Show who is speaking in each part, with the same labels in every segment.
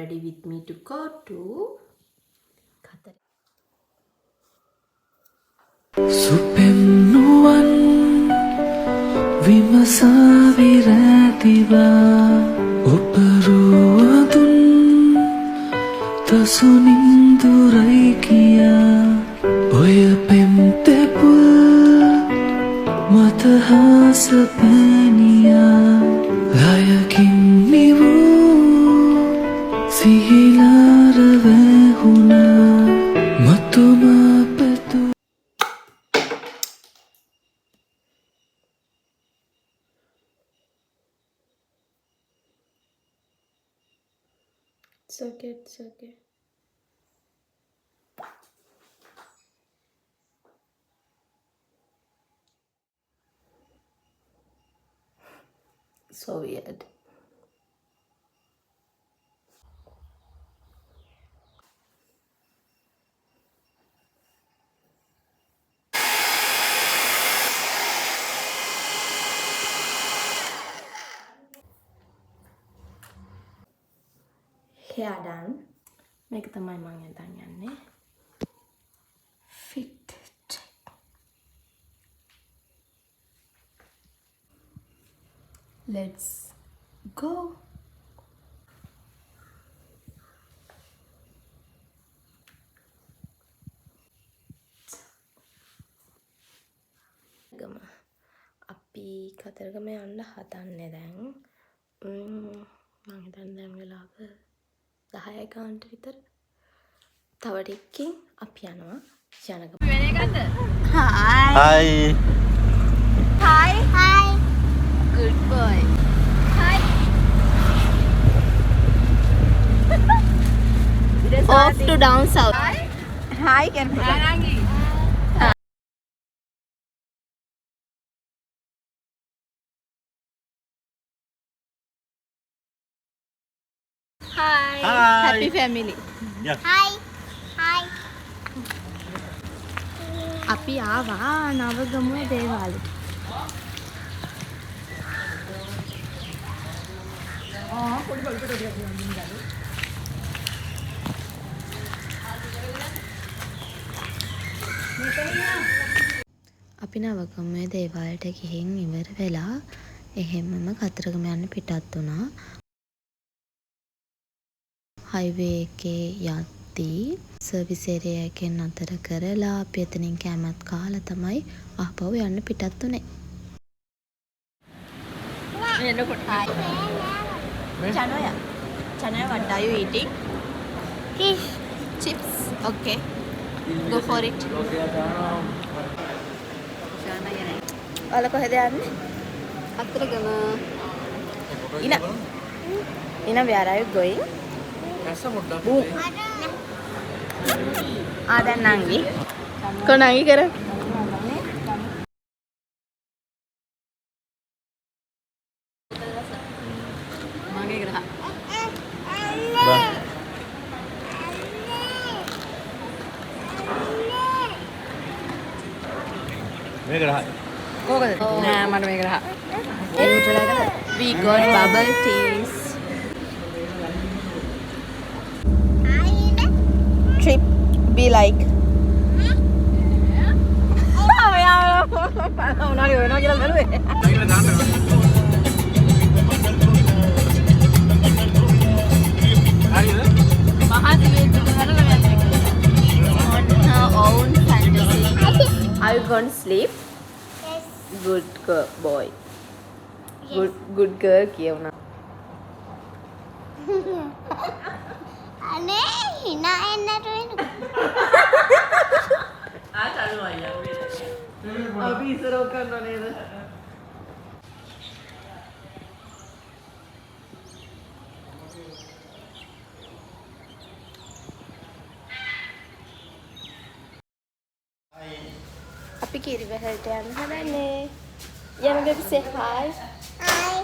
Speaker 1: ready with me to go to Qatar.
Speaker 2: සුපෙන්නුවන් විමසාවිරැතිවා ඔපරුවදුන් තසුනින්දුරයි කියා ඔය පෙම්තෙපුල් මතහාස පැනියා ලයකින් නිවූ සිහිලාර වැහුණා මතුම පැතු
Speaker 1: It's okay, it's okay. So weird. Hair done. මේක තමයි මම හිතන් යන්නේ. Fit check. Let's go. අපි කතරගම යන්න හදන්නේ දැන්. මම හිතන්නේ දැන් වෙලාව 10 ගානට විතර. තව ටිකකින් අපි යනවා යනගම.
Speaker 3: Hi.
Speaker 4: Hi. Hi. Good boy. Hi.
Speaker 1: Off to down south.
Speaker 4: Hi, can Arangi. Hi.
Speaker 3: Hi.
Speaker 4: Happy family.
Speaker 3: Yeah.
Speaker 4: Hi. Hi. අපි ආවා නවගමුවේ දේවාලෙට.
Speaker 1: අපි නවගමුවේ දේවාලයට ගිහින් ඉවර වෙලා එහෙමම කතරගම යන්න පිටත් වුණා. හයිවේ එකේ යද්දී සර්විස් ඒරියා එකෙන් අතර කරලා අපි එතනින් කෑමත් කාලා තමයි ආපහු යන්න පිටත් වුනේ.
Speaker 4: Chanoya. Chanoya, what are you eating? Fish. Chips. Okay. Go for it. ඔයාලා කොහෙද යන්නේ? Kataragama. Ina, where are you going? දැන් නංගි. කො නංගි කර? මගේ ග්‍රහ.
Speaker 3: මේක රහයි.
Speaker 4: කොහොමද? නෑ මට මේ ග්‍රහ. We got bubble teas. Trip be like. On her own fantasy. Are you going to sleep?
Speaker 5: Yes.
Speaker 4: Good boy. Good girl කියවුණා.
Speaker 5: අනේ hina එන්නට වෙනවා.
Speaker 4: අපි ඉස්සරව කරනවා නේද? අපි කිරිවැලට යන්න හදන්නේ. යන baby say hi.
Speaker 5: Hi.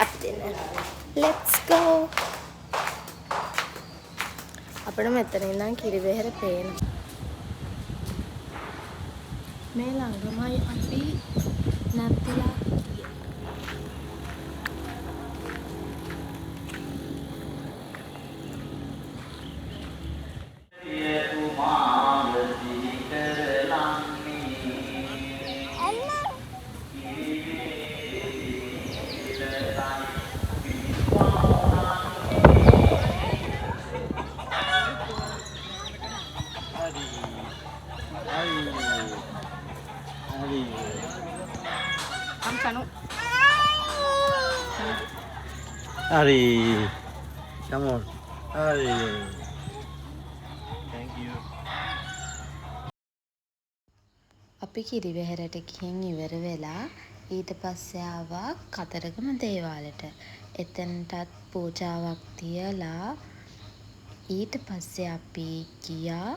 Speaker 4: අපි දෙන්න. Let's go. අපිට මෙතන ඉඳන් කිරිවෙහෙර පේනවා. මේ ළඟමයි අපි නැත්තිලා
Speaker 3: Ari. Come on. Ari. Thank you.
Speaker 1: අපි කිරිවෙහෙරට ගිහින් ඉවර වෙලා ඊට පස්සේ ආවා කතරගම දේවාලෙට. එතනටත් පූජාවක් තියලා ඊට පස්සේ අපි ගියා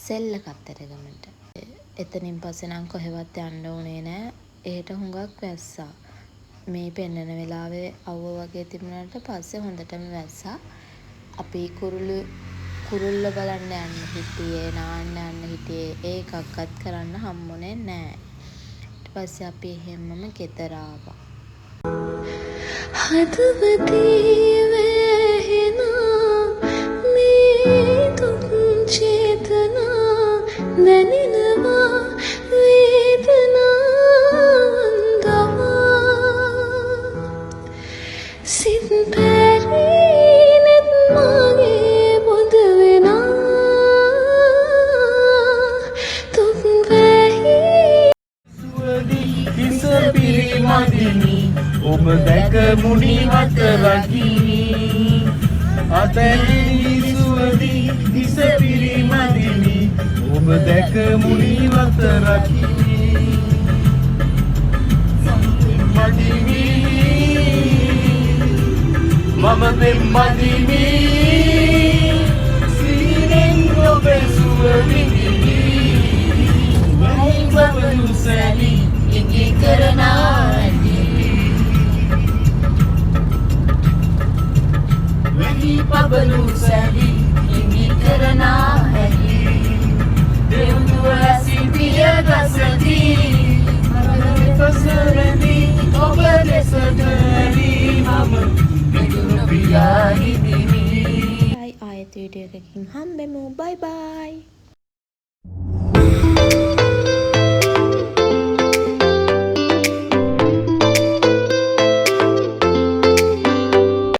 Speaker 1: සෙල්ල කතරගමට. එතනින් පස්සේ නම් කොහෙවත් යන්න ඕනේ නෑ. එහෙට හුඟක් වැස්සා. මේ පෙන්නන වෙලාවේ අවුව වගේ තිබුණාට පස්සේ හොඳටම වැස්සා. අපි කුරුල්ල බලන්න යන්න හිටියේ, නාන්න යන්න හිටියේ. ඒකක්වත් කරන්න හම්බුනේ නෑ. ඊට පස්සේ අපි එහෙම්මම ගෙදර ආවා.
Speaker 2: හදවතේ වැහෙනා මේ දුක් චේතනා දැනෙනවා වේදනාවන්දවා සිත් පැරීනෙත් මගේ බොඳ වෙනා දුක් වැහි
Speaker 3: හිස පිරිමදිනි ඔබ දැක මුනිවත රකිනි අතැලි සුවදි හිස පිරිමදිනි ඔබ දැක මුනිවත රකිනි මදිනි මම දෙම්මදිනි සීනෙන් ඔබේ සුව විඳිනි වයි බබලු සැලි ඉඟි කරනා Pablo Sali, ini karena hari Dewa si dia kasadi, kasadi, oba desadari, mama itu biar ini.
Speaker 1: ආයෙත් වීඩියෝ එකකින් හම්බෙමු. බයි බයි.